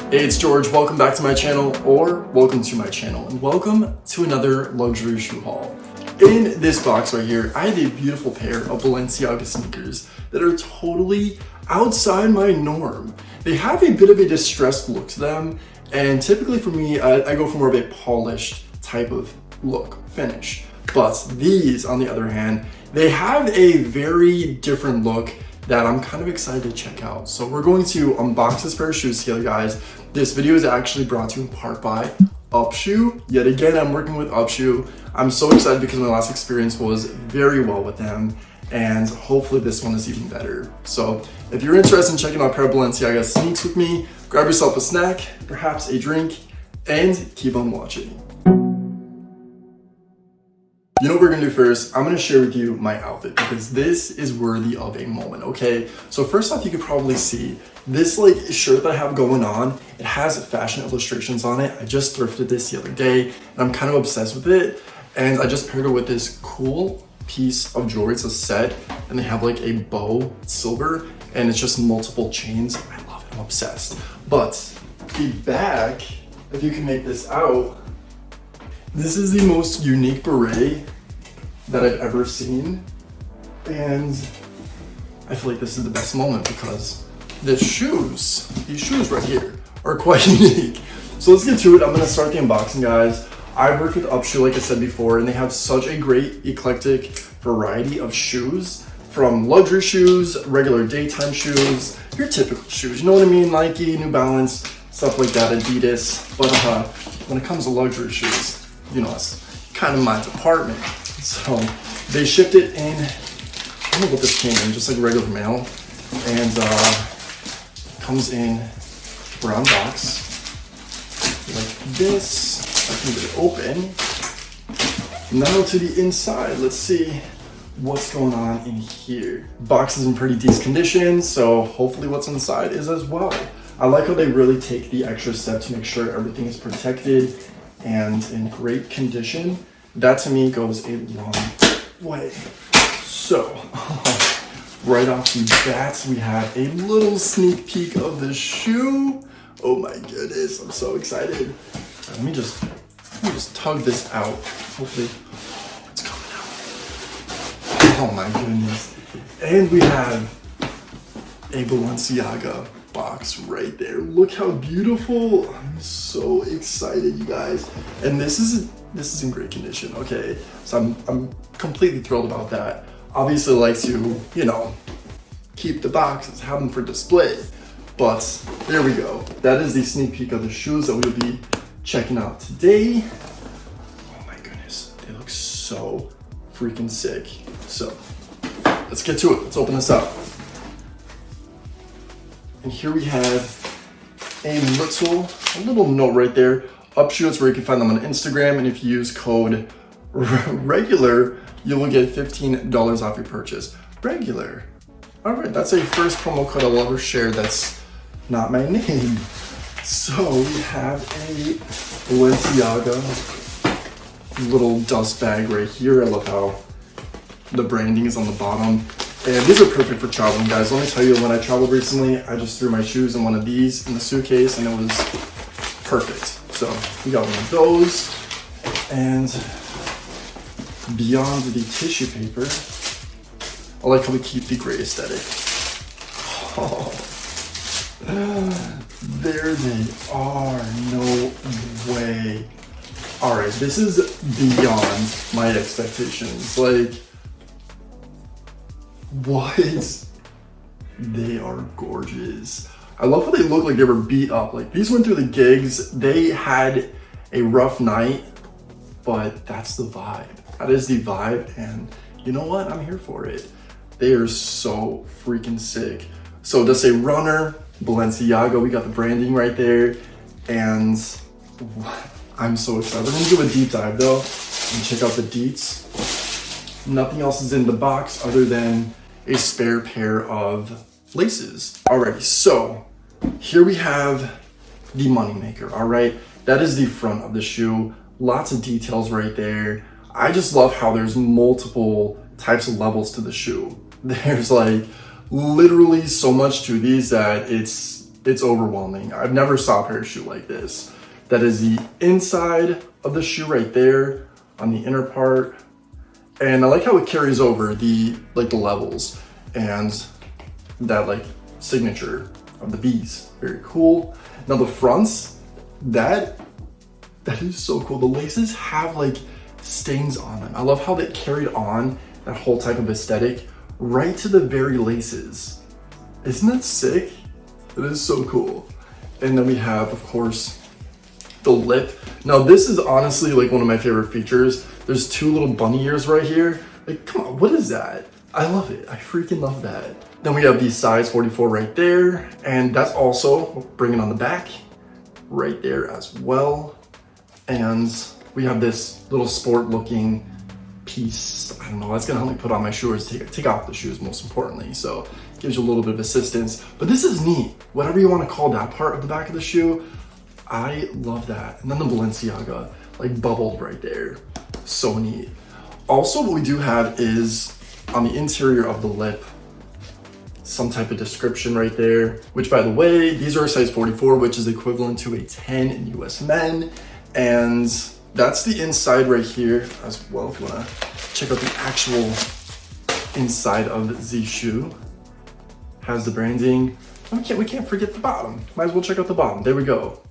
Hey, it's George. Welcome back to my channel, or welcome to my channel, and welcome to another luxury shoe haul. In this box right here, I have a beautiful pair of Balenciaga sneakers that are totally outside my norm. They have a bit of a distressed look to them, and typically for me, I go for more of a polished type of look, finish. But these, on the other hand, they have a very different look that I'm kind of excited to check out. So we're going to unbox this pair of shoes together, guys. This video is actually brought to you in part by Upshoe. Yet again, I'm working with Upshoe. I'm so excited because my last experience was very well with them, and hopefully this one is even better. So if you're interested in checking out a pair of Balenciaga sneaks with me, grab yourself a snack, perhaps a drink, and keep on watching. You know what we're gonna do first? I'm gonna share with you my outfit because this is worthy of a moment, okay? So first off, you could probably see this shirt that I have going on. It has fashion illustrations on it. I just thrifted this the other day and I'm kind of obsessed with it. And I just paired it with this cool piece of jewelry. It's a set and they have like a bow, silver, and it's just multiple chains. I love it, I'm obsessed. But the back, if you can make this out, this is the most unique beret that I've ever seen, and I feel like this is the best moment because these shoes right here are quite unique. So let's get to it. I'm gonna start the unboxing, guys. I've worked with Upshoe, like I said before, and they have such a great eclectic variety of shoes, from luxury shoes, regular daytime shoes, your typical shoes, you know what I mean? Nike, New Balance, stuff like that, Adidas. But when it comes to luxury shoes, you know, it's kind of my department. So they shipped it in, I don't know what this came in, just like regular mail. And comes in brown box, like this. I can get it open. Now to the inside, let's see what's going on in here. Box is in pretty decent condition, so hopefully what's inside is as well. I like how they really take the extra step to make sure everything is protected and in great condition. That to me goes a long way. So, right off the bat, we have a little sneak peek of the shoe. Oh my goodness, I'm so excited. Let me just tug this out. Hopefully, it's coming out. Oh my goodness. And we have a Balenciaga box right there. Look how beautiful. I'm so excited, you guys. And this is in great condition, okay? So I'm completely thrilled about that. Obviously I like to, you know, keep the boxes, have them for display. But there we go. That is the sneak peek of the shoes that we'll be checking out today. Oh my goodness, they look so freaking sick. So let's get to it. Let's open this up. And here we have a little note right there. Upshoe is where you can find them on Instagram, and if you use code REGULAR, you will get $15 off your purchase. Regular. All right, that's a first promo code I'll ever share that's not my name. So we have a Balenciaga little dust bag right here. I love how the branding is on the bottom. And these are perfect for traveling, guys. Let me tell you, when I traveled recently, I just threw my shoes in one of these in the suitcase and it was perfect. So we got one of those, and beyond the tissue paper, I like how we keep the gray aesthetic. Oh, there they are, no way. All right, this is beyond my expectations. Like, what? They are gorgeous. I love how they look like they were beat up. Like, these went through the gigs. They had a rough night, but that's the vibe. That is the vibe, and you know what? I'm here for it. They are so freaking sick. So to say runner, Balenciaga, we got the branding right there, and I'm so excited. We're gonna do a deep dive though, and check out the deets. Nothing else is in the box other than a spare pair of laces. Alrighty, so here we have the moneymaker, all right? That is the front of the shoe. Lots of details right there. I just love how there's multiple types of levels to the shoe. There's like literally so much to these that it's it's overwhelming. I've never saw a pair of shoe like this. That is the inside of the shoe right there on the inner part. And I like how it carries over the levels and that like signature of the bees. Very cool. Now the fronts, that is so cool. The laces have like stains on them. I love how they carried on that whole type of aesthetic right to the very laces. Isn't that sick? It is so cool. And then we have, of course, the lip. Now this is honestly like one of my favorite features. There's two little bunny ears right here. Like, come on, what is that? I love it. I freaking love that. Then we have the size 44 right there. And that's also bringing on the back right there as well. And we have this little sport looking piece. I don't know, that's gonna help me put on my shoes, take off the shoes most importantly. So it gives you a little bit of assistance. But this is neat. Whatever you want to call that part of the back of the shoe, I love that. And then the Balenciaga, like bubbled right there. So neat. Also, what we do have is on the interior of the lip, some type of description right there, which by the way, these are a size 44, which is equivalent to a 10 in US men. And that's the inside right here as well. If you wanna check out the actual inside of the shoe. Has the branding. We can't forget the bottom. Might as well check out the bottom. There we go.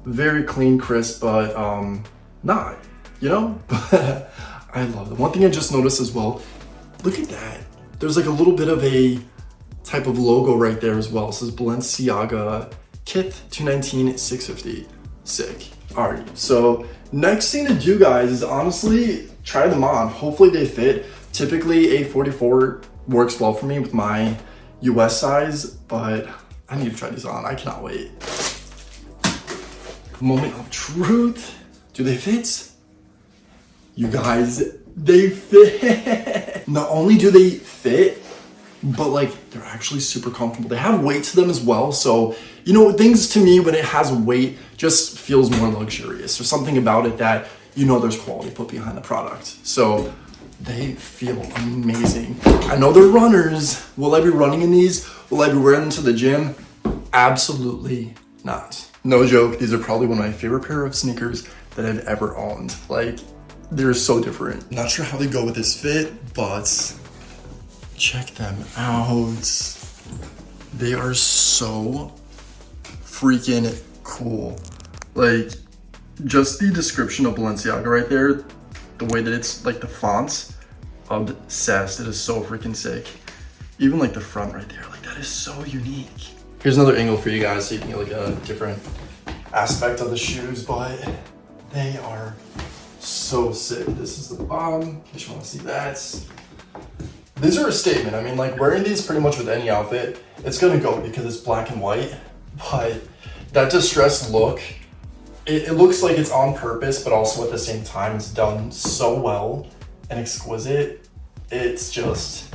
Very clean, crisp, but not, you know? I love it. One thing I just noticed as well, look at that. There's like a little bit of a type of logo right there as well. It says Balenciaga Kith 219-650. Sick. Alright, so next thing to do, guys, is honestly try them on. Hopefully they fit. Typically a 44 works well for me with my US size, but I need to try these on. I cannot wait. Moment of truth. Do they fit? You guys, they fit. Not only do they fit, but like they're actually super comfortable. They have weight to them as well. So, you know, things to me when it has weight just feels more luxurious. There's something about it that, you know, there's quality put behind the product. So they feel amazing. I know they're runners. Will I be running in these? Will I be wearing them to the gym? Absolutely not. No joke. These are probably one of my favorite pair of sneakers that I've ever owned. Like, they're so different. Not sure how they go with this fit, but check them out. They are so freaking cool. Like, just the description of Balenciaga right there, the way that it's like the fonts of 𝐶𝑒ST, it is so freaking sick. Even like the front right there, like that is so unique. Here's another angle for you guys so you can get like a different aspect of the shoes, but they are so sick. This is the bottom, in case you want to see that. These are a statement. I mean, like wearing these pretty much with any outfit, it's gonna go because it's black and white, but that distressed look, it looks like it's on purpose, but also at the same time, it's done so well and exquisite. It's just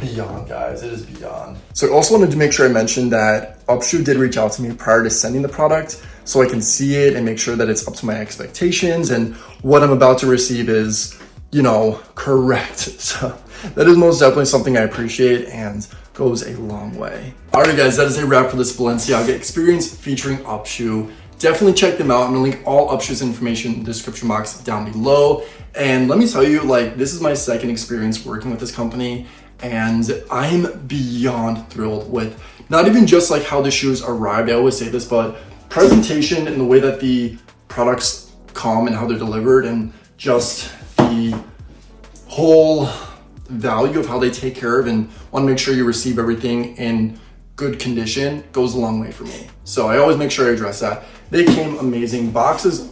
beyond, guys. It is beyond. So I also wanted to make sure I mentioned that Upshoe did reach out to me prior to sending the product so I can see it and make sure that it's up to my expectations and what I'm about to receive is, you know, correct. So that is most definitely something I appreciate and goes a long way. All right, guys, that is a wrap for this Balenciaga experience featuring Upshoe. Definitely check them out. I'm gonna link all Upshoe's information in the description box down below. And let me tell you, like, this is my second experience working with this company, and I'm beyond thrilled with not even just like how the shoes arrived, I always say this, but presentation and the way that the products come and how they're delivered, and just the whole value of how they take care of and want to make sure you receive everything in good condition goes a long way for me. So I always make sure I address that. They came amazing. Box is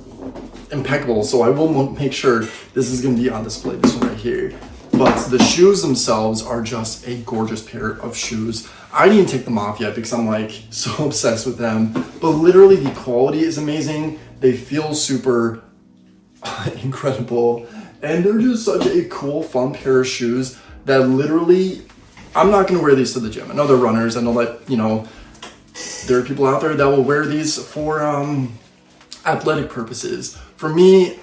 impeccable, so I will make sure this is going to be on display, this one right here. But the shoes themselves are just a gorgeous pair of shoes. I didn't take them off yet because I'm like so obsessed with them, but literally the quality is amazing. They feel super incredible, and they're just such a cool, fun pair of shoes that literally, I'm not gonna wear these to the gym. I know they're runners. I know that, you know, there are people out there that will wear these for athletic purposes. For me,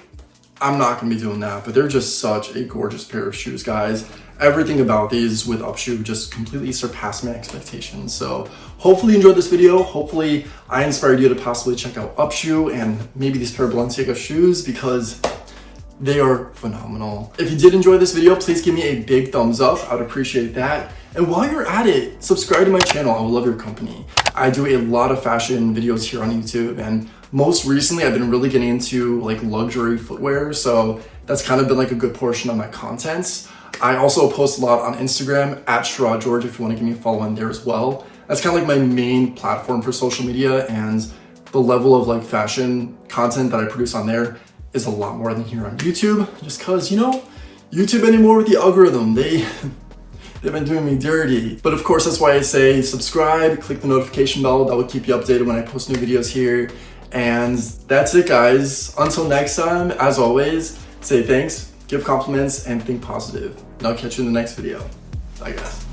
I'm not gonna be doing that, but they're just such a gorgeous pair of shoes, guys. Everything about these with Upshoe just completely surpassed my expectations. So hopefully you enjoyed this video. Hopefully I inspired you to possibly check out Upshoe and maybe these pair of Balenciaga shoes, because they are phenomenal. If you did enjoy this video, please give me a big thumbs up. I would appreciate that. And while you're at it, subscribe to my channel. I would love your company. I do a lot of fashion videos here on YouTube, and most recently I've been really getting into like luxury footwear. So that's kind of been like a good portion of my content. I also post a lot on Instagram at @george, if you want to give me a follow on there as well. That's kind of like my main platform for social media, and the level of like fashion content that I produce on there is a lot more than here on YouTube, just cause, you know, YouTube anymore with the algorithm, they've been doing me dirty. But of course, that's why I say subscribe, click the notification bell, that will keep you updated when I post new videos here. And that's it, guys. Until next time, as always, say thanks, give compliments, and think positive. And I'll catch you in the next video. Bye, guys.